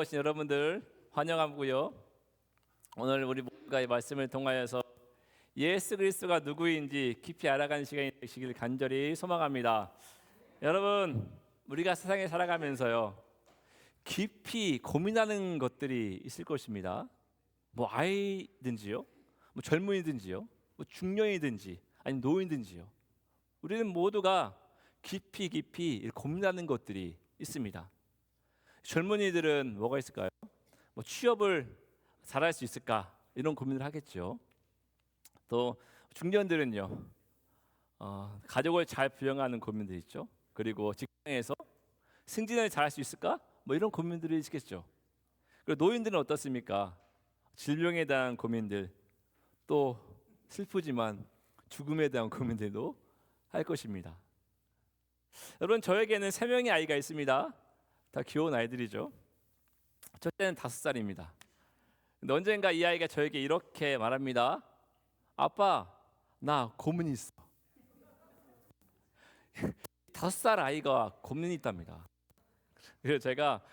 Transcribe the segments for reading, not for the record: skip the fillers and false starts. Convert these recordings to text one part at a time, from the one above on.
오신 여러분들 환영하고요. 오늘 우리 모두가 이 말씀을 통하여서 예수 그리스도가 누구인지 깊이 알아가는 시간이 되시길 간절히 소망합니다. 여러분, 우리가 세상에 살아가면서요, 깊이 고민하는 것들이 있을 것입니다. 뭐 아이든지요, 뭐 젊은이든지요, 뭐 중년이든지 아니 노인든지요. 우리는 모두가 깊이 고민하는 것들이 있습니다. 젊은이들은 뭐가 있을까요? 뭐 취업을 잘할 수 있을까 이런 고민을 하겠죠. 또 중년들은요, 가족을 잘 부양하는 고민들이 있죠. 그리고 직장에서 승진을 잘할 수 있을까? 뭐 이런 고민들이 있겠죠. 그리고 노인들은 어떻습니까? 질병에 대한 고민들, 또 슬프지만 죽음에 대한 고민들도 할 것입니다. 여러분, 저에게는 3명의 아이가 있습니다. 다 귀여운 아이들이죠. 첫째는 5살입니다. 근데 언젠가 이 아이가 저에게 이렇게 말합니다. 아빠, 나 고민이 있어. 5살 아이가 고민이 있답니다. 그래서 제가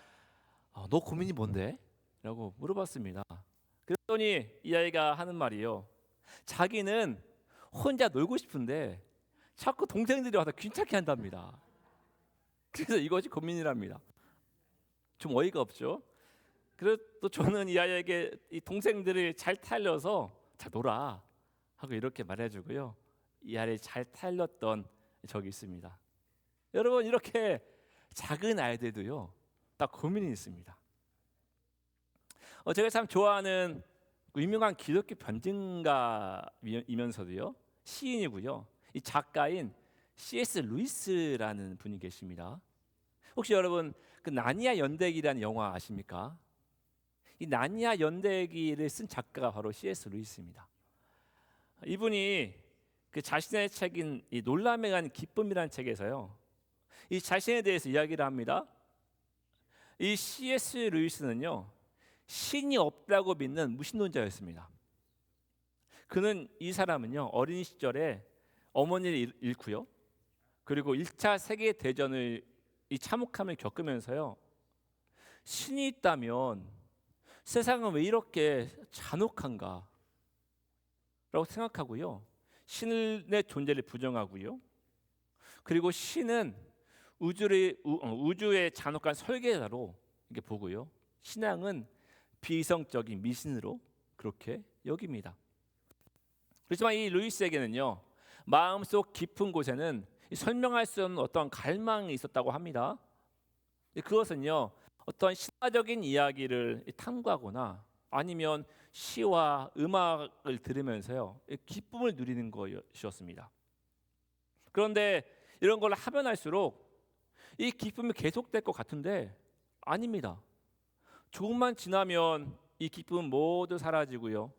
너 고민이 뭔데? 라고 물어봤습니다. 그랬더니 이 아이가 하는 말이요, 자기는 혼자 놀고 싶은데 자꾸 동생들이 와서 귀찮게 한답니다. 그래서 이것이 고민이랍니다. 좀 어이가 없죠. 그래서 또 저는 이 아이에게 이 동생들을 잘 타일러서 자 놀아 하고 이렇게 말해주고요, 이 아이를 잘 타일렀던 적이 있습니다. 여러분, 이렇게 작은 아이들도요 다 고민이 있습니다. 제가 참 좋아하는 유명한 기독교 변증가이면서도요 시인이고요, 이 작가인 C.S. 루이스라는 분이 계십니다. 혹시 여러분 그 나니아 연대기라는 영화 아십니까? 이 나니아 연대기를 쓴 작가가 바로 C.S. 루이스입니다. 이분이 그 자신의 책인 이 놀람에 관한 기쁨이라는 책에서요, 이 자신에 대해서 이야기를 합니다. 이 C.S. 루이스는요, 신이 없다고 믿는 무신론자였습니다. 그는 이 사람은요, 어린 시절에 어머니를 잃고요, 그리고 1차 세계 대전을 이 참혹함을 겪으면서요, 신이 있다면 세상은 왜 이렇게 잔혹한가 라고 생각하고요, 신의 존재를 부정하고요, 그리고 신은 우주의 잔혹한 설계자로 이렇게 보고요, 신앙은 비이성적인 미신으로 그렇게 여깁니다. 그렇지만 이 루이스에게는요, 마음속 깊은 곳에는 설명할 수 없는 어떤 갈망이 있었다고 합니다. 그것은요, 어떤 신화적인 이야기를 탐구하거나 아니면 시와 음악을 들으면서요 기쁨을 누리는 것이었습니다. 그런데 이런 걸 하면 할수록 이 기쁨이 계속될 것 같은데 아닙니다. 조금만 지나면 이 기쁨은 모두 사라지고요,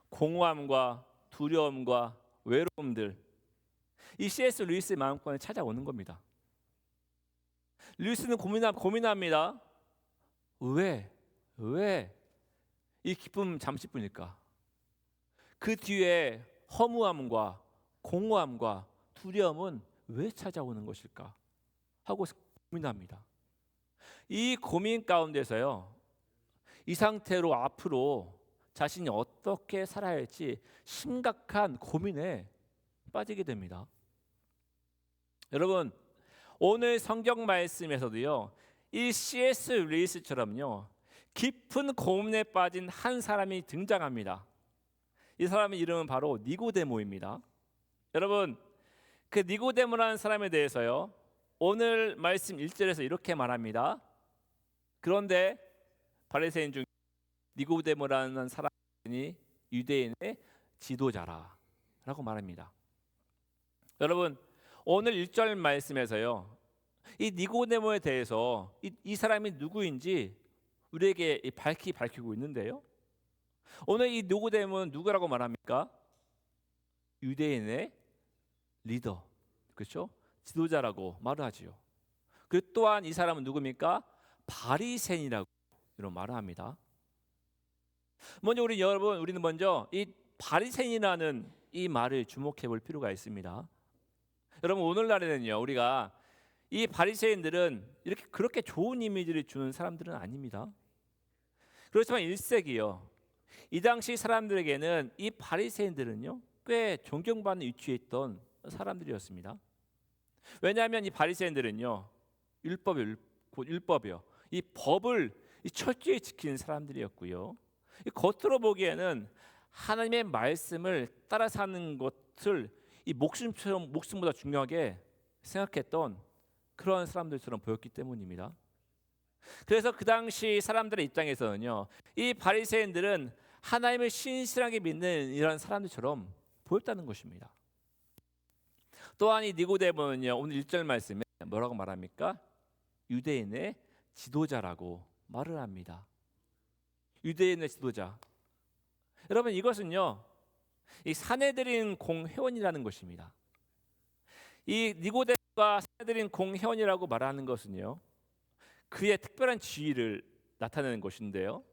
공허함과 두려움과 외로움들, 이 C.S. 루이스의 마음권에 찾아오는 겁니다. 루이스는 고민합니다. 왜 이 기쁨 잠시뿐일까? 그 뒤에 허무함과 공허함과 두려움은 왜 찾아오는 것일까? 하고 고민합니다. 이 고민 가운데서요, 이 상태로 앞으로 자신이 어떻게 살아야 할지 심각한 고민에 빠지게 됩니다. 여러분, 오늘 성경 말씀에서도요, 이 C.S. 루이스처럼요 깊은 고민에 빠진 한 사람이 등장합니다. 이 사람의 이름은 바로 니고데모입니다. 여러분, 그 니고데모라는 사람에 대해서요, 오늘 말씀 1절에서 이렇게 말합니다. 그런데 바리새인 중 니고데모라는 사람이 유대인의 지도자라 라고 말합니다. 여러분, 오늘 1절 말씀에서요, 이 니고데모에 대해서 이 사람이 누구인지 우리에게 밝히고 있는데요, 오늘 이 니고데모는 누구라고 말합니까? 유대인의 리더, 그렇죠? 지도자라고 말을 하지요. 그 또한 이 사람은 누굽니까? 바리새인이라고 이런 말을 합니다. 먼저 우리는 먼저 이 바리새인이라는 이 말을 주목해 볼 필요가 있습니다. 여러분, 오늘날에는요, 우리가 이 바리새인들은 이렇게 그렇게 좋은 이미지를 주는 사람들은 아닙니다. 그렇지만 1세기요. 이 당시 사람들에게는 이 바리새인들은요, 꽤 존경받는 위치에 있던 사람들이었습니다. 왜냐하면 이 바리새인들은요, 율법이요. 이 법을 철저히 지키는 사람들이었고요. 이 겉으로 보기에는 하나님의 말씀을 따라 사는 것을 이 목숨보다 중요하게 생각했던 그런 사람들처럼 보였기 때문입니다. 그래서 그 당시 사람들의 입장에서는요, 이 바리새인들은 하나님을 신실하게 믿는 이런 사람들처럼 보였다는 것입니다. 또한 이 니고데모는요, 오늘 1절 말씀에 뭐라고 말합니까? 유대인의 지도자라고 말을 합니다. 유대인의 지도자. 여러분, 이것은요, 이 사내들인 공회원이라는 것입니다. 이 니고데모가 사내들인 공회원이라고 말하는 것은요, 그의 특별한 지위를 나타내는 것인데요.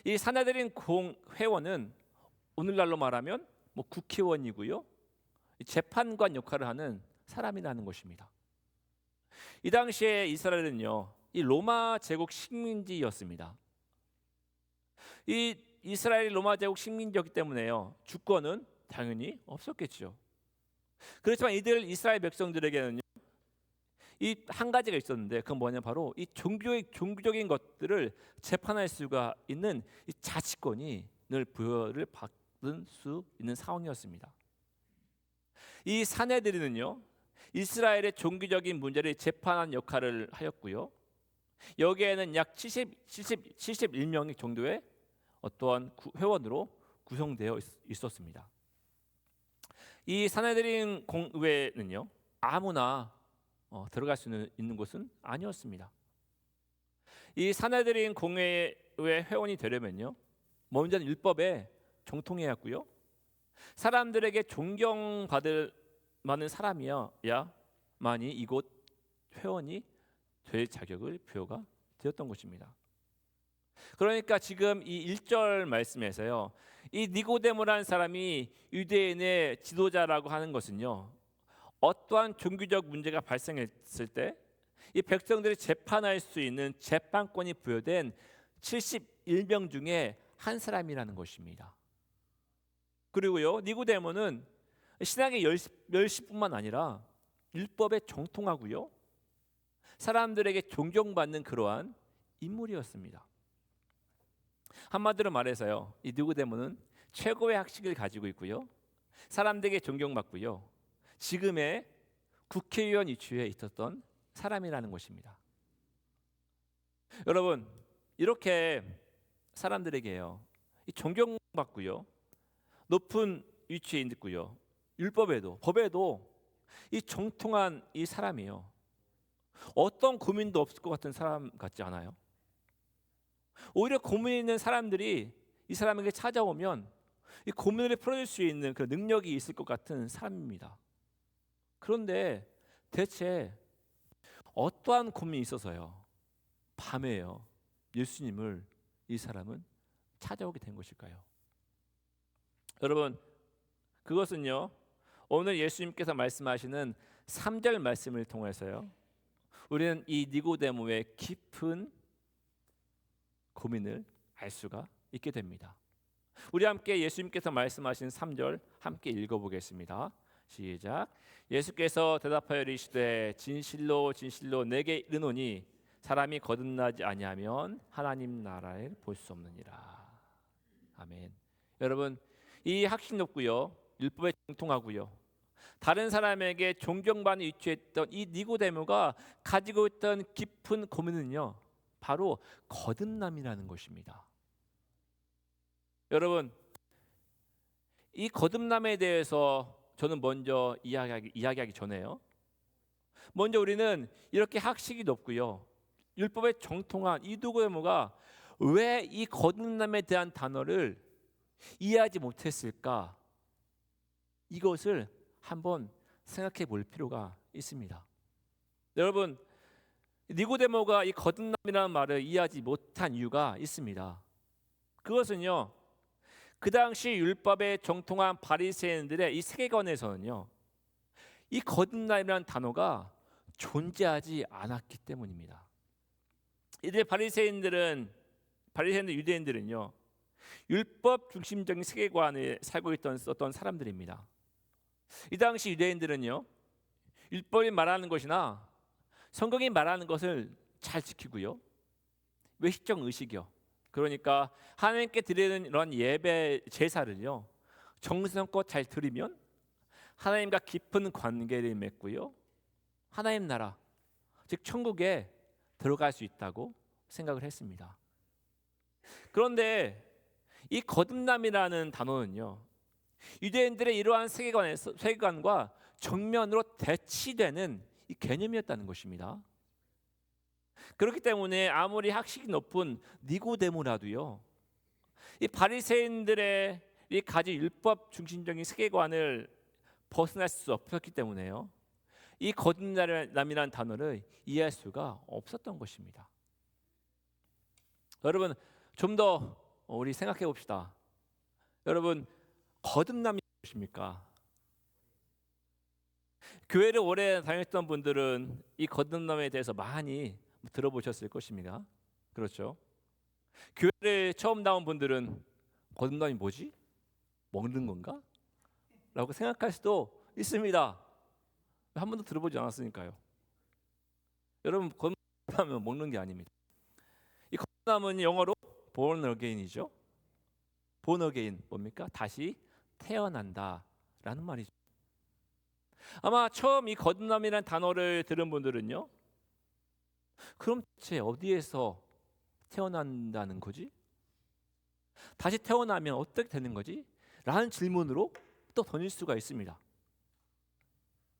이 사내들인 공회원은 오늘날로 말하면 국회의원이고요, 재판관 역할을 하는 사람이라는 것입니다. 이 당시에 이스라엘은요, 이 로마 제국 식민지였습니다. 이 이스라엘이 로마 제국 식민지였기 때문에요, 주권은 당연히 없었겠죠. 그렇지만 이스라엘 백성들에게는요, 이 한 가지가 있었는데, 그건 뭐냐, 바로 이 종교적인 것들을 재판할 수가 있는 이 자치권이 늘 부여를 받을 수 있는 상황이었습니다. 이 사내들은요, 이스라엘의 종교적인 문제를 재판하는 역할을 하였고요. 여기에는 약 71명 정도의 어떠한 회원으로 구성되어 있었습니다. 이 사내들인 공회는요, 아무나 들어갈 수 있는 곳은 아니었습니다. 이 사내들인 공회의 회원이 되려면요, 먼저는 율법에 정통해야 했고요, 사람들에게 존경받을 만한 사람이야만이 이곳 회원이 될 자격을 부여가 되었던 것입니다. 그러니까 지금 이 1절 말씀에서요, 이 니고데모라는 사람이 유대인의 지도자라고 하는 것은요, 어떠한 종교적 문제가 발생했을 때 이 백성들이 재판할 수 있는 재판권이 부여된 71명 중에 한 사람이라는 것입니다. 그리고요, 니고데모는 신앙의 멸시뿐만 아니라 율법에 정통하고요, 사람들에게 존경받는 그러한 인물이었습니다. 한마디로 말해서요, 이 니고데모는 최고의 학식을 가지고 있고요, 사람들에게 존경받고요, 지금의 국회의원 위치에 있었던 사람이라는 것입니다. 여러분, 이렇게 사람들에게요, 존경받고요, 높은 위치에 있고요, 율법에도 법에도 이 정통한 이 사람이요, 어떤 고민도 없을 것 같은 사람 같지 않아요? 오히려 고민 있는 사람들이 이 사람에게 찾아오면 이 고민을 풀어줄 수 있는 그 능력이 있을 것 같은 사람입니다. 그런데 대체 어떠한 고민이 있어서요, 밤에요, 예수님을 이 사람은 찾아오게 된 것일까요? 여러분, 그것은요, 오늘 예수님께서 말씀하시는 3절 말씀을 통해서요, 우리는 이 니고데모의 깊은 고민을 알 수가 있게 됩니다. 우리 함께 예수님께서 말씀하신 3절 함께 읽어보겠습니다. 시작. 예수께서 대답하여 이르시되 진실로 진실로 내게 이르노니 사람이 거듭나지 아니하면 하나님 나라를 볼 수 없느니라. 아멘. 여러분, 이 학식 높고요, 율법에 정통하고요, 다른 사람에게 존경받는 위치에 있던 이 니고데모가 가지고 있던 깊은 고민은요, 바로 거듭남이라는 것입니다. 여러분, 이 거듭남에 대해서 저는 먼저 이야기하기 전에요, 먼저 우리는 이렇게 학식이 높고요, 율법에 정통한 이 니고데모가 왜 이 거듭남에 대한 단어를 이해하지 못했을까, 이것을 한번 생각해 볼 필요가 있습니다. 여러분, 니고데모가 이 거듭남이라는 말을 이해하지 못한 이유가 있습니다. 그것은요, 그 당시 율법에 정통한 바리새인들의 이 세계관에서는요, 이 거듭남이라는 단어가 존재하지 않았기 때문입니다. 이들 바리새인들은 바리새인들 유대인들은요, 율법 중심적인 세계관에 살고 있던 어떤 사람들입니다. 이 당시 유대인들은요, 율법이 말하는 것이나 성경이 말하는 것을 잘 지키고요, 외식적 의식이요, 그러니까 하나님께 드리는 이런 예배 제사를요 정성껏 잘 드리면 하나님과 깊은 관계를 맺고요, 하나님 나라, 즉 천국에 들어갈 수 있다고 생각을 했습니다. 그런데 이 거듭남이라는 단어는요, 유대인들의 이러한 세계관과 정면으로 대치되는 이 개념이었다는 것입니다. 그렇기 때문에 아무리 학식이 높은 니고데모라도요, 이 바리새인들의 이 가진 율법 중심적인 세계관을 벗어날 수 없었기 때문에요, 이 거듭남이라는 단어를 이해할 수가 없었던 것입니다. 여러분, 좀 더 우리 생각해 봅시다. 여러분, 거듭남이 무엇입니까? 교회를 오래 다녔던 분들은 이 거듭남에 대해서 많이 들어보셨을 것입니다. 그렇죠? 교회를 처음 나온 분들은 거듭남이 뭐지? 먹는 건가? 라고 생각할 수도 있습니다. 한 번도 들어보지 않았으니까요. 여러분, 거듭남은 먹는 게 아닙니다. 이 거듭남은 영어로 born again이죠. born again 뭡니까? 다시 태어난다라는 말이죠. 아마 처음 이 거듭남이라는 단어를 들은 분들은요, 그럼 대체 어디에서 태어난다는 거지? 다시 태어나면 어떻게 되는 거지? 라는 질문으로 또 던질 수가 있습니다.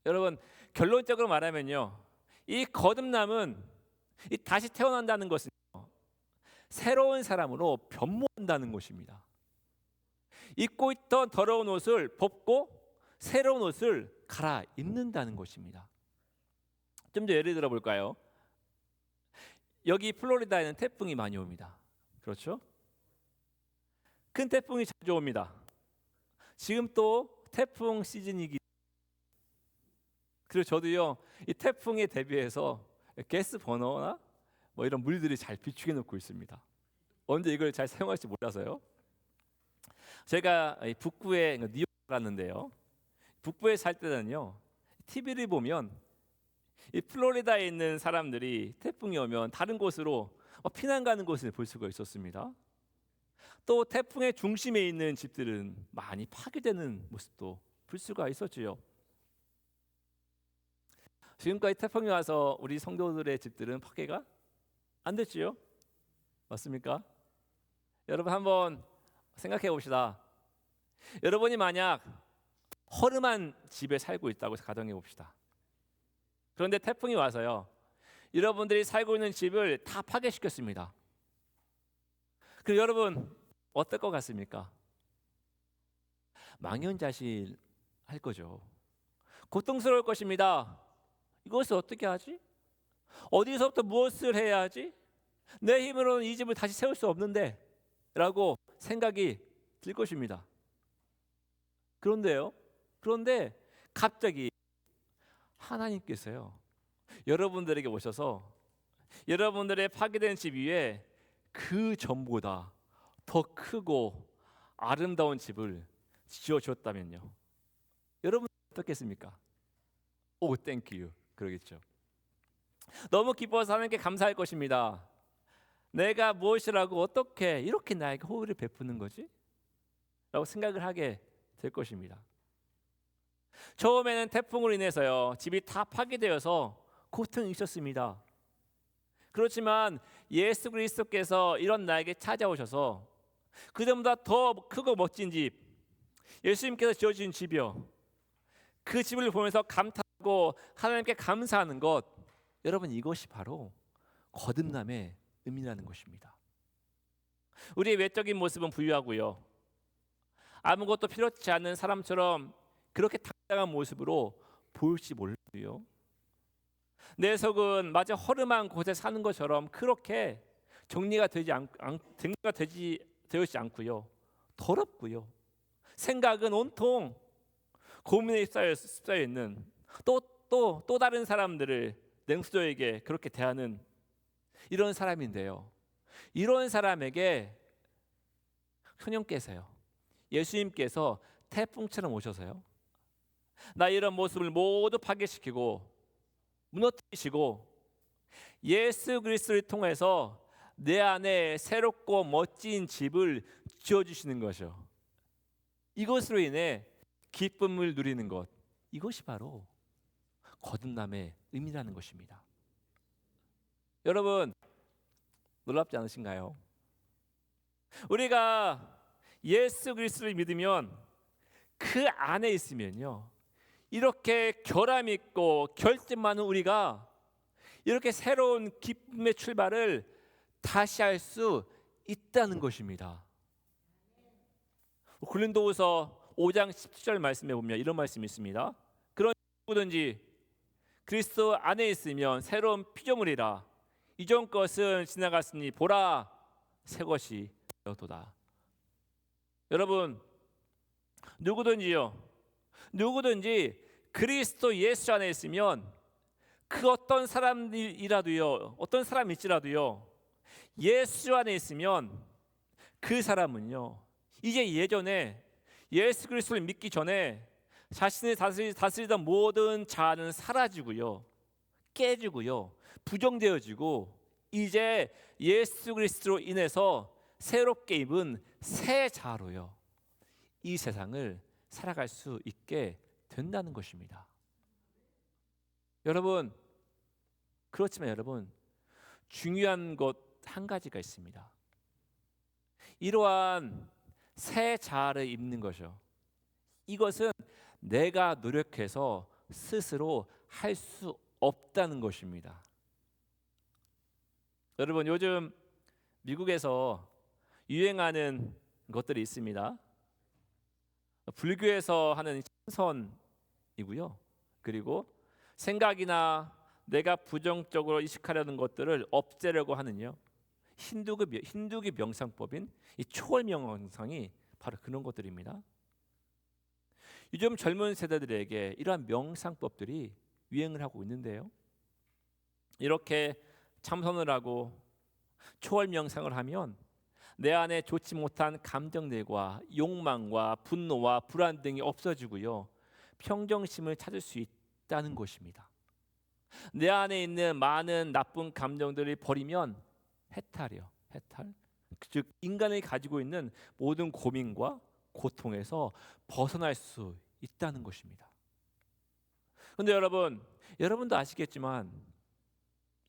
여러분, 결론적으로 말하면요, 이 거듭남은 이 다시 태어난다는 것은 새로운 사람으로 변모한다는 것입니다. 입고 있던 더러운 옷을 벗고 새로운 옷을 갈아입는다는 것입니다. 좀 더 예를 들어 볼까요? 여기 플로리다에는 태풍이 많이 옵니다. 그렇죠? 큰 태풍이 자주 옵니다. 지금 또 태풍 시즌이기, 그리고 저도요, 이 태풍에 대비해서 가스 버너나 뭐 이런 물들이 잘 비추게 놓고 있습니다. 언제 이걸 잘 사용할지 몰라서요. 제가 북부에 뉴욕에 살았는데요, 북부에 살 때는요, TV를 보면 이 플로리다에 있는 사람들이 태풍이 오면 다른 곳으로 피난 가는 곳을 볼 수가 있었습니다. 또 태풍의 중심에 있는 집들은 많이 파괴되는 모습도 볼 수가 있었지요. 지금까지 태풍이 와서 우리 성도들의 집들은 파괴가 안 됐지요? 맞습니까? 여러분, 한번 생각해 봅시다. 여러분이 만약 허름한 집에 살고 있다고 가정해 봅시다. 그런데 태풍이 와서요, 여러분들이 살고 있는 집을 다 파괴시켰습니다. 그럼 여러분 어떨 것 같습니까? 망연자실 할 거죠. 고통스러울 것입니다. 이것을 어떻게 하지? 어디서부터 무엇을 해야 하지? 내 힘으로는 이 집을 다시 세울 수 없는데 라고 생각이 들 것입니다. 그런데 갑자기 하나님께서요, 여러분들에게 오셔서 여러분들의 파괴된 집 위에 그 전보다 더 크고 아름다운 집을 지어주었다면요, 여러분 어떻겠습니까? 오, 땡큐 그러겠죠. 너무 기뻐서 하나님께 감사할 것입니다. 내가 무엇이라고 어떻게 이렇게 나에게 호의를 베푸는 거지? 라고 생각을 하게 될 것입니다. 처음에는 태풍으로 인해서요, 집이 다 파괴되어서 고통이 있었습니다. 그렇지만 예수 그리스도께서 이런 나에게 찾아오셔서 그전보다 더 크고 멋진 집, 예수님께서 지어주신 집이요, 그 집을 보면서 감탄하고 하나님께 감사하는 것, 여러분 이것이 바로 거듭남의 의미라는 것입니다. 우리의 외적인 모습은 부유하고요, 아무것도 필요치 않은 사람처럼 그렇게 당당한 모습으로 보일지 몰라도요, 내 속은 마치 허름한 곳에 사는 것처럼 그렇게 정리가 되지 않고요, 더럽고요, 생각은 온통 고민에 휩싸여 있는 또 다른 사람들을 냉수저에게 그렇게 대하는 이런 사람인데요, 이런 사람에게 형님께서요, 예수님께서 태풍처럼 오셔서요, 나 이런 모습을 모두 파괴시키고 무너뜨리시고 예수 그리스도를 통해서 내 안에 새롭고 멋진 집을 지어주시는 것이요, 이것으로 인해 기쁨을 누리는 것, 이것이 바로 거듭남의 의미라는 것입니다. 여러분, 놀랍지 않으신가요? 우리가 예수 그리스도를 믿으면, 그 안에 있으면요, 이렇게 결함 있고 결점 많은 우리가 이렇게 새로운 기쁨의 출발을 다시 할 수 있다는 것입니다. 고린도후서 5장 17절 말씀에 보면 이런 말씀이 있습니다. 그런 누구든지 그리스도 안에 있으면 새로운 피조물이라, 이전 것은 지나갔으니 보라 새 것이 되었도다. 여러분, 누구든지 그리스도 예수 안에 있으면 그 어떤 사람이라도요, 어떤 사람일지라도요, 예수 안에 있으면 그 사람은요, 이제 예전에 예수 그리스도를 믿기 전에 자신을 다스리던 모든 자아는 사라지고요, 깨지고요, 부정되어지고, 이제 예수 그리스도로 인해서 새롭게 입은 새 자아로요, 이 세상을 살아갈 수 있게 된다는 것입니다. 여러분, 그렇지만 여러분, 중요한 것 한 가지가 있습니다. 이러한 새 자아를 입는 것이요, 이것은 내가 노력해서 스스로 할 수 없다는 것입니다. 여러분, 요즘 미국에서 유행하는 것들이 있습니다. 불교에서 하는 참선이고요, 그리고 생각이나 내가 부정적으로 인식하려는 것들을 없애려고 하는요, 힌두교 명상법인 이 초월 명상이 바로 그런 것들입니다. 요즘 젊은 세대들에게 이러한 명상법들이 유행을 하고 있는데요, 이렇게 참선을 하고 초월 명상을 하면 내 안에 좋지 못한 감정들과 욕망과 분노와 불안 등이 없어지고요, 평정심을 찾을 수 있다는 것입니다. 내 안에 있는 많은 나쁜 감정들을 버리면 해탈, 즉 인간이 가지고 있는 모든 고민과 고통에서 벗어날 수 있다는 것입니다. 그런데 여러분도 아시겠지만,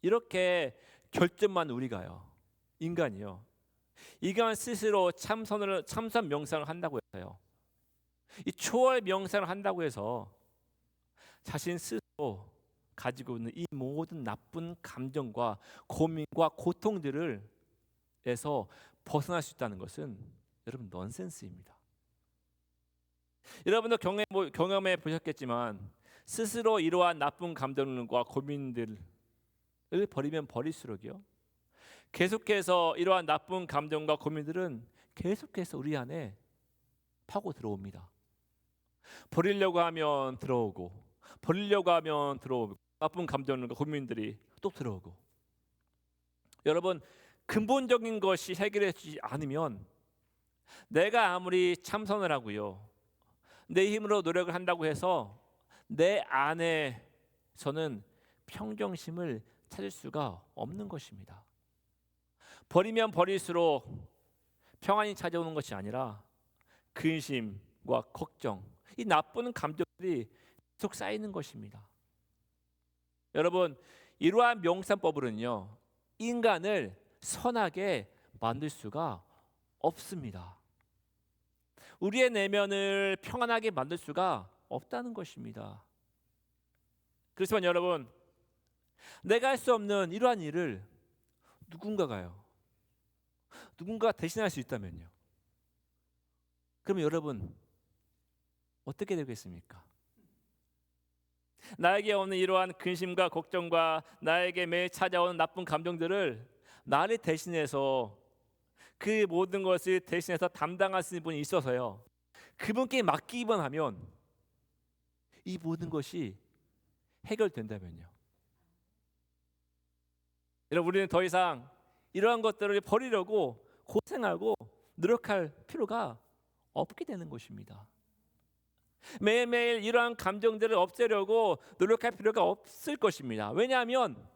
이렇게 결점만 우리가요, 인간 스스로 참선 명상을 한다고 해서요, 이 초월 명상을 한다고 해서 자신 스스로 가지고 있는 이 모든 나쁜 감정과 고민과 고통들을 에서 벗어날 수 있다는 것은 여러분 넌센스입니다. 여러분도 경험해 보셨겠지만, 스스로 이러한 나쁜 감정과 고민들을 버리면 버릴수록요, 계속해서 이러한 나쁜 감정과 고민들은 계속해서 우리 안에 파고 들어옵니다. 버리려고 하면 들어오고, 나쁜 감정과 고민들이 또 들어오고. 여러분, 근본적인 것이 해결되지 않으면 내가 아무리 참선을 하고요, 내 힘으로 노력을 한다고 해서 내 안에서는 평정심을 찾을 수가 없는 것입니다. 버리면 버릴수록 평안이 찾아오는 것이 아니라 근심과 걱정, 이 나쁜 감정들이 계속 쌓이는 것입니다. 여러분, 이러한 명상법으로는요, 인간을 선하게 만들 수가 없습니다. 우리의 내면을 평안하게 만들 수가 없다는 것입니다. 그렇지만 여러분, 내가 할 수 없는 이러한 일을 누군가가 대신할 수 있다면요, 그러면 여러분 어떻게 되겠습니까? 나에게 오는 이러한 근심과 걱정과 나에게 매일 찾아오는 나쁜 감정들을 나를 대신해서, 그 모든 것을 대신해서 담당하시는 분이 있어서요, 그분께 맡기기만 하면 이 모든 것이 해결된다면요, 여러분, 우리는 더 이상 이러한 것들을 버리려고 고생하고 노력할 필요가 없게 되는 것입니다. 매일매일 이러한 감정들을 없애려고 노력할 필요가 없을 것입니다. 왜냐하면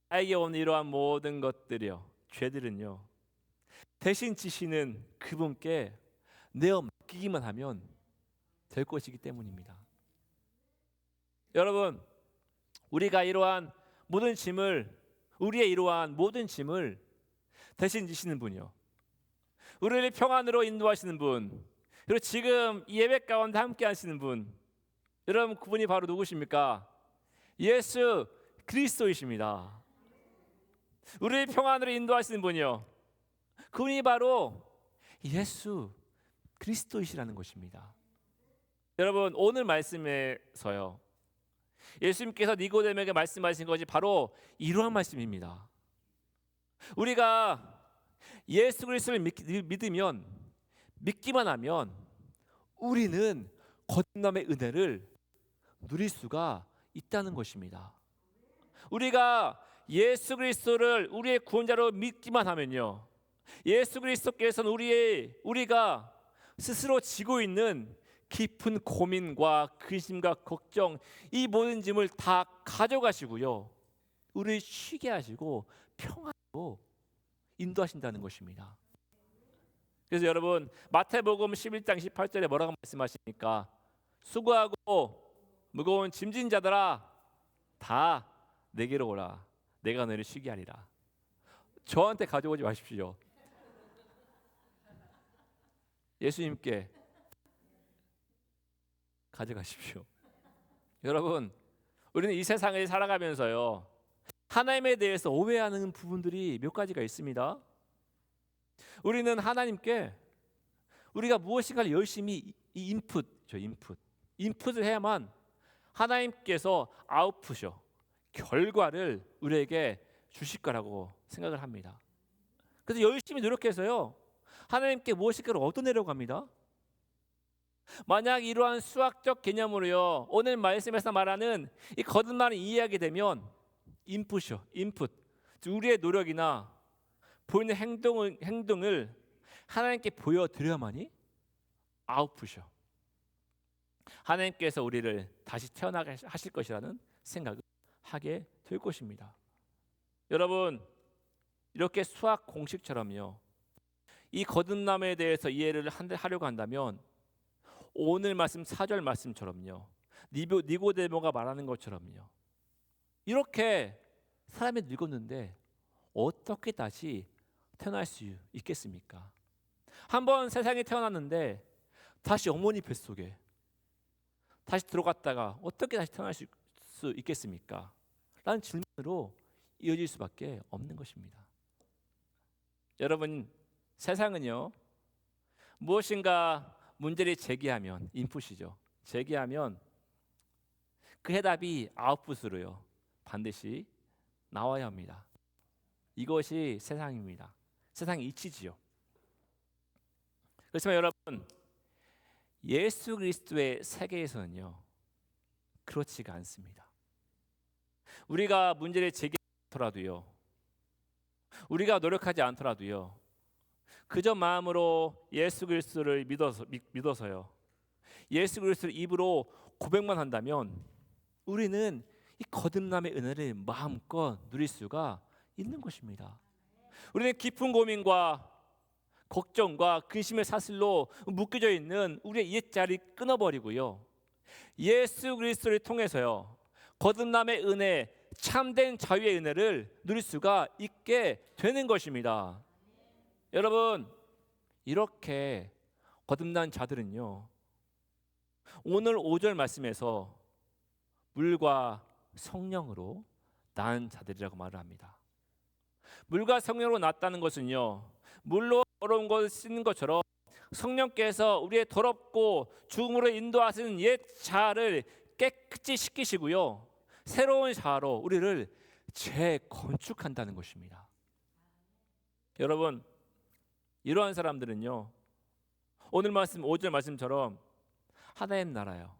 나에게 오는 이러한 모든 것들이요, 죄들은요, 대신 지시는 그분께 내어 맡기기만 하면 될 것이기 때문입니다. 여러분, 우리가 이러한 모든 짐을, 우리의 이러한 모든 짐을 대신 지시는 분이요, 우리를 평안으로 인도하시는 분, 그리고 지금 이 예배 가운데 함께 하시는 분, 여러분 그분이 바로 누구십니까? 예수 그리스도이십니다. 우리를 평안으로 인도하시는 분이요, 그분이 바로 예수 그리스도이시라는 것입니다. 여러분, 오늘 말씀에서요, 예수님께서 니고데모에게 말씀하신 것이 바로 이러한 말씀입니다. 우리가 예수 그리스도를 믿으면, 믿기만 하면 우리는 거듭남의 은혜를 누릴 수가 있다는 것입니다. 우리가 예수 그리스도를 우리의 구원자로 믿기만 하면요, 예수 그리스도께서는 우리가 스스로 지고 있는 깊은 고민과 근심과 걱정, 이 모든 짐을 다 가져가시고요, 우리를 쉬게 하시고 평안으로 인도하신다는 것입니다. 그래서 여러분, 마태복음 11장 18절에 뭐라고 말씀하십니까? 수고하고 무거운 짐진 자들아, 다 내게로 오라, 내가 너희를 쉬게 하리라. 저한테 가져오지 마십시오. 예수님께 가져가십시오. 여러분, 우리는 이 세상을 살아가면서요, 하나님에 대해서 오해하는 부분들이 몇 가지가 있습니다. 우리는 하나님께 우리가 무엇인가를 열심히 인풋을 해야만 하나님께서 아웃풋이요, 결과를 우리에게 주실 거라고 생각을 합니다. 그래서 열심히 노력해서요, 하나님께 무엇인가를 얻어내려고 합니다. 만약 이러한 수학적 개념으로요, 오늘 말씀에서 말하는 이 거듭남을 이해하게 되면 인풋, 우리의 노력이나 보이는 행동을 하나님께 보여드려야만이 아웃풋이요, 하나님께서 우리를 다시 태어나게 하실 것이라는 생각을 하게 될 것입니다. 여러분, 이렇게 수학 공식처럼요, 이 거듭남에 대해서 이해를 하려고 한다면 오늘 말씀 4절 말씀처럼요, 니고데모가 말하는 것처럼요, 이렇게 사람이 늙었는데 어떻게 다시 태어날 수 있겠습니까? 한번 세상에 태어났는데 다시 어머니 뱃속에 다시 들어갔다가 어떻게 다시 태어날 수 있겠습니까? 라는 질문으로 이어질 수밖에 없는 것입니다. 여러분, 세상은요, 무엇인가 문제를 제기하면, 인풋이죠, 제기하면 그 해답이 아웃풋으로요 반드시 나와야 합니다. 이것이 세상입니다. 세상의 이치지요. 그렇지만 여러분, 예수 그리스도의 세계에서는요, 그렇지가 않습니다. 우리가 문제를 제기하더라도요, 우리가 노력하지 않더라도요, 그저 마음으로 예수 그리스도를 믿어서요, 예수 그리스도를 입으로 고백만 한다면 우리는 이 거듭남의 은혜를 마음껏 누릴 수가 있는 것입니다. 우리는 깊은 고민과 걱정과 근심의 사슬로 묶여져 있는 우리의 옛자리 끊어버리고요, 예수 그리스도를 통해서요, 거듭남의 은혜, 참된 자유의 은혜를 누릴 수가 있게 되는 것입니다. 여러분, 이렇게 거듭난 자들은요, 오늘 5절 말씀에서 물과 성령으로 낳은 자들이라고 말을 합니다. 물과 성령으로 낳았다는 것은요, 물로 더러운 것을 씻는 것처럼 성령께서 우리의 더럽고 죽음으로 인도하시는 옛 자아를 깨끗이 씻기시고요, 새로운 자아로 우리를 재건축한다는 것입니다. 여러분, 이러한 사람들은요, 오늘 말씀 5절 말씀처럼 하나님 나라요,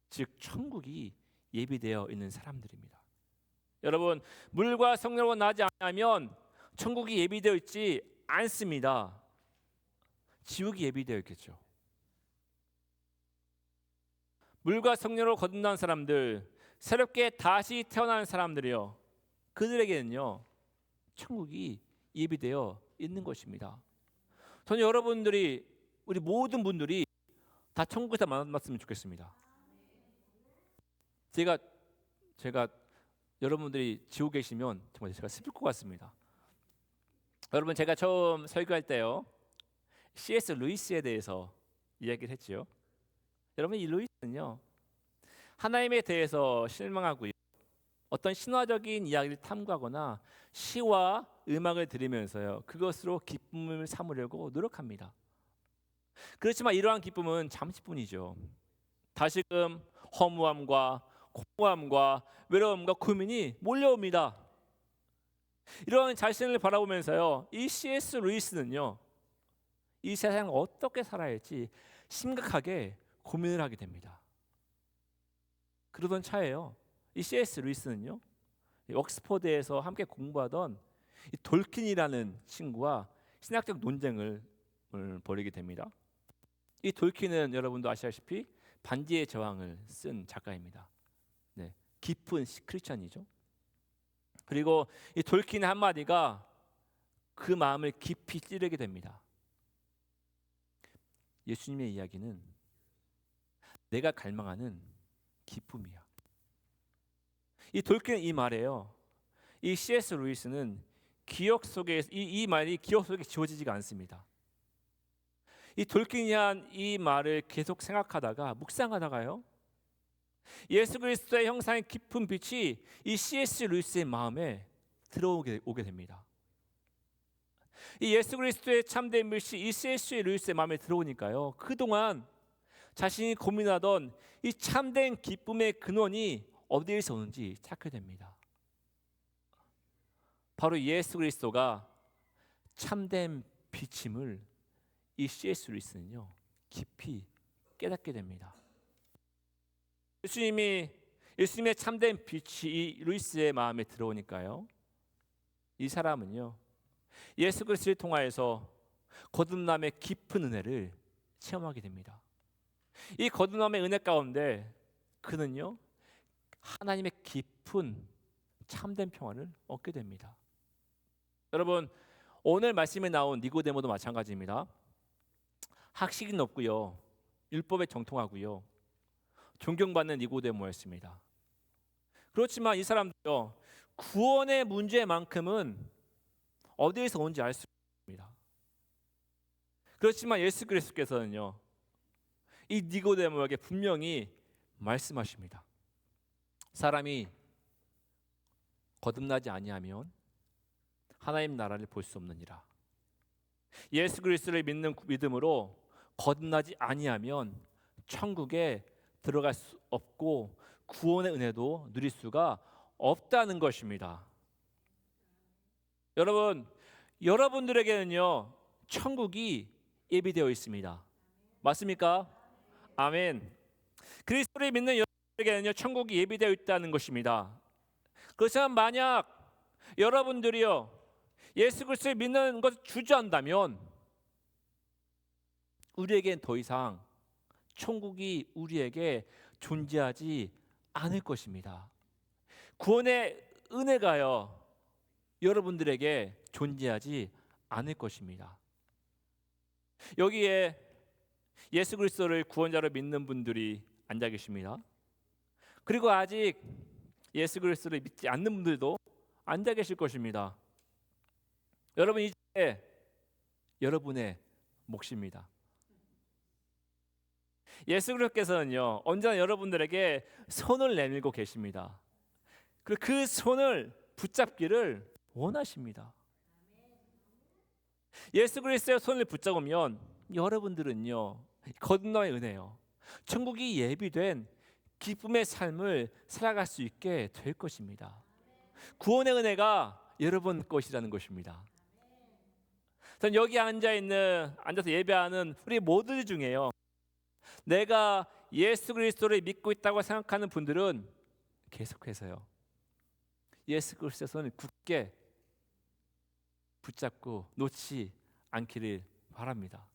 즉 천국이 예비되어 있는 사람들입니다. 여러분, 물과 성령으로 나지 않으면 천국이 예비되어 있지 않습니다. 지옥이 예비되어 있겠죠. 물과 성령으로 거듭난 사람들, 새롭게 다시 태어난 사람들이요, 그들에게는요 천국이 예비되어 있는 것입니다. 저는 여러분들이, 우리 모든 분들이 다 천국에서 만났으면 좋겠습니다. 제가 여러분들이 지옥에 계시면 정말 제가 슬플 것 같습니다. 여러분, 제가 처음 설교할 때요, C.S. 루이스에 대해서 이야기를 했지요. 여러분, 이 루이스는요 하나님에 대해서 실망하고요, 어떤 신화적인 이야기를 탐구하거나 시와 음악을 들으면서요 그것으로 기쁨을 삼으려고 노력합니다. 그렇지만 이러한 기쁨은 잠시뿐이죠. 다시금 허무함과 공허함과 외로움과 고민이 몰려옵니다. 이러한 자신을 바라보면서요 이 C.S. 루이스는요 이 세상을 어떻게 살아야 할지 심각하게 고민을 하게 됩니다. 그러던 차에요, 이 C.S. 루이스는요 옥스퍼드에서 함께 공부하던 이 돌킨이라는 친구와 신학적 논쟁을 벌이게 됩니다. 이 돌킨은 여러분도 아시다시피 반지의 제왕을 쓴 작가입니다. 네, 깊은 크리스천이죠. 그리고 이 돌킨의 한마디가 그 마음을 깊이 찌르게 됩니다. 예수님의 이야기는 내가 갈망하는 기쁨이야. 이 돌킨은 이 말에요, 이 C.S. 루이스는 기억 속에 이 말이 기억 속에 지워지지가 않습니다. 이 돌킨이 한 이 말을 계속 생각하다가 묵상하다가요 예수 그리스도의 형상의 깊은 빛이 이 C.S. 루이스의 마음에 들어오게 됩니다. 이 예수 그리스도의 참된 빛이 이 C.S. 루이스의 마음에 들어오니까요 그동안 자신이 고민하던 이 참된 기쁨의 근원이 어디에서 오는지 찾게 됩니다. 바로 예수 그리스도가 참된 빛임을 이 C.S. 루이스는요 깊이 깨닫게 됩니다. 예수님의 참된 빛이 이 루이스의 마음에 들어오니까요 이 사람은요 예수 그리스도를 통하여서 거듭남의 깊은 은혜를 체험하게 됩니다. 이 거듭남의 은혜 가운데 그는요 하나님의 깊은 참된 평안을 얻게 됩니다. 여러분, 오늘 말씀에 나온 니고데모도 마찬가지입니다. 학식이 높고요, 율법에 정통하고요, 존경받는 니고데모였습니다. 그렇지만 이 사람도요 구원의 문제만큼은 어디에서 온지 알 수 없습니다. 그렇지만 예수 그리스도께서는요 이 니고데모에게 분명히 말씀하십니다. 사람이 거듭나지 아니하면 하나님 나라를 볼 수 없느니라. 예수 그리스도를 믿는 믿음으로 거듭나지 아니하면 천국에 들어갈 수 없고 구원의 은혜도 누릴 수가 없다는 것입니다. 여러분, 여러분들에게는요 천국이 예비되어 있습니다. 맞습니까? 아멘. 그리스도를 믿는 여러분에게는요 천국이 예비되어 있다는 것입니다. 그렇지만 만약 여러분들이요 예수 그리스도를 믿는 것을 주저한다면 우리에겐 더 이상 천국이 우리에게 존재하지 않을 것입니다. 구원의 은혜가요 여러분들에게 존재하지 않을 것입니다. 여기에 예수 그리스도를 구원자로 믿는 분들이 앉아 계십니다. 그리고 아직 예수 그리스도를 믿지 않는 분들도 앉아 계실 것입니다. 여러분, 이제 여러분의 몫입니다. 예수 그리스도께서는요 언제나 여러분들에게 손을 내밀고 계십니다. 그리고 그 손을 붙잡기를 원하십니다. 예수 그리스도의 손을 붙잡으면 여러분들은요 거듭남의 은혜요 천국이 예비된 기쁨의 삶을 살아갈 수 있게 될 것입니다. 구원의 은혜가 여러분 것이라는 것입니다. 전 여기 앉아서 예배하는 우리 모두 중에요 내가 예수 그리스도를 믿고 있다고 생각하는 분들은 계속해서요 예수 그리스도의 손을 굳게 붙잡고 놓지 않기를 바랍니다.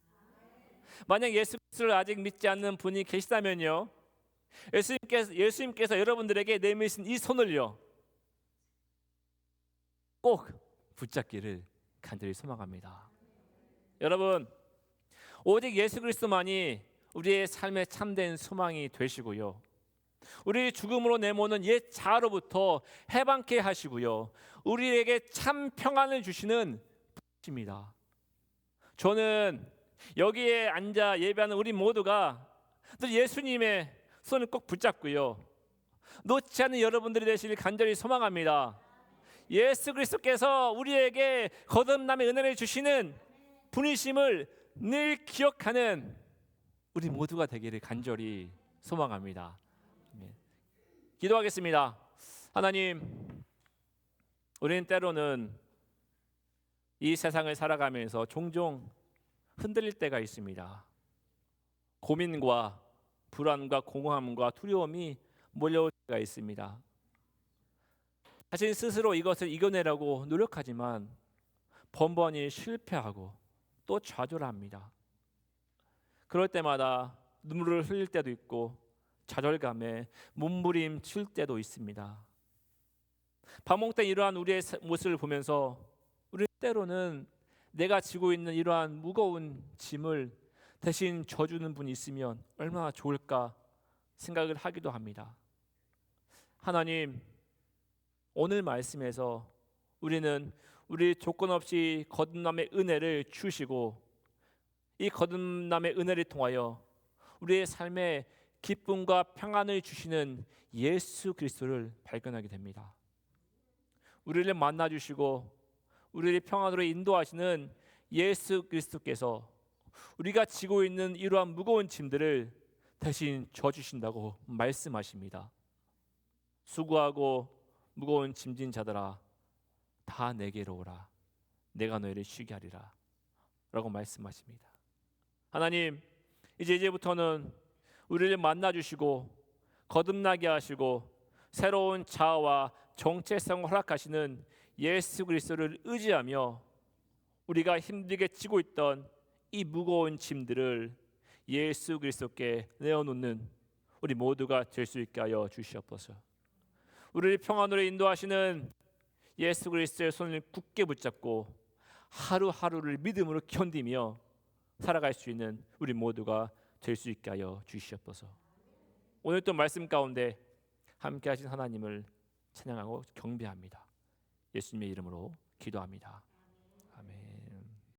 만약 예수 그리스도를 아직 믿지 않는 분이 계시다면요, 예수님께서 여러분들에게 내미신 이 손을요 꼭 붙잡기를 간절히 소망합니다. 여러분, 오직 예수 그리스도만이 우리의 삶의 참된 소망이 되시고요, 우리 죽음으로 내모는 옛 자아로부터 해방케 하시고요, 우리에게 참 평안을 주시는 분이십니다. 저는 여기에 앉아 예배하는 우리 모두가 늘 예수님의 손을 꼭 붙잡고요, 놓지 않는 여러분들이 되시길 간절히 소망합니다. 예수 그리스도께서 우리에게 거듭남의 은혜를 주시는 분이심을 늘 기억하는 우리 모두가 되기를 간절히 소망합니다. 기도하겠습니다. 하나님, 우리는 때로는 이 세상을 살아가면서 종종 흔들릴 때가 있습니다. 고민과 불안과 공허함과 두려움이 몰려올 때가 있습니다. 자신 스스로 이것을 이겨내려고 노력하지만 번번이 실패하고 또 좌절합니다. 그럴 때마다 눈물을 흘릴 때도 있고 좌절감에 몸부림칠 때도 있습니다. 반복된 이러한 우리의 모습을 보면서 우리 때로는 내가 지고 있는 이러한 무거운 짐을 대신 져주는 분이 있으면 얼마나 좋을까 생각을 하기도 합니다. 하나님, 오늘 말씀에서 우리는 우리 조건 없이 거듭남의 은혜를 주시고 이 거듭남의 은혜를 통하여 우리의 삶에 기쁨과 평안을 주시는 예수 그리스도를 발견하게 됩니다. 우리를 만나 주시고 우리를 평안으로 인도하시는 예수 그리스도께서 우리가 지고 있는 이러한 무거운 짐들을 대신 져주신다고 말씀하십니다. 수고하고 무거운 짐진 자들아, 다 내게로 오라. 내가 너희를 쉬게 하리라 라고 말씀하십니다. 하나님, 이제부터는 우리를 만나 주시고 거듭나게 하시고 새로운 자아와 정체성을 허락하시는 예수 그리스도를 의지하며 우리가 힘들게 지고 있던 이 무거운 짐들을 예수 그리스도께 내어놓는 우리 모두가 될 수 있게 하여 주시옵소서. 우리를 평안으로 인도하시는 예수 그리스도의 손을 굳게 붙잡고 하루하루를 믿음으로 견디며 살아갈 수 있는 우리 모두가 될 수 있게 하여 주시옵소서. 오늘 또 말씀 가운데 함께 하신 하나님을 찬양하고 경배합니다. 예수님의 이름으로 기도합니다.